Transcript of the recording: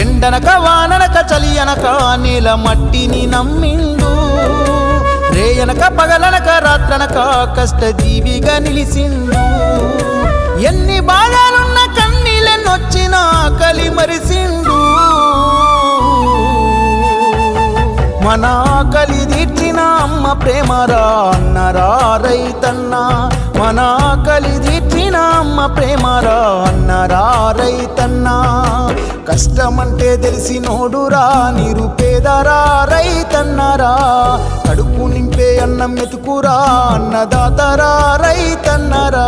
ఎండనక వాననక చలి అనక నేల మట్టిని నమ్మిండు, రేయనక పగలనక రాత్రనక కష్టజీవిగా నిలిసిండు. ఎన్ని బాధలున్న కన్నీళ్ళెన్నొచ్చినా కలి మరిసిండు, మన ఆకలి తీర్చిన అమ్మ ప్రేమరా అన్నరా రైతన్నా, మన ఆకలి తీర్చిన అమ్మ ప్రేమరా అన్నరా రైతన్నా. కష్టమంటే తెలిసినోడురా నిరుపేదరా రైతన్నరా, కడుపు నింపే అన్నం మెతుకురా అన్నదాతరా రైతన్నరా.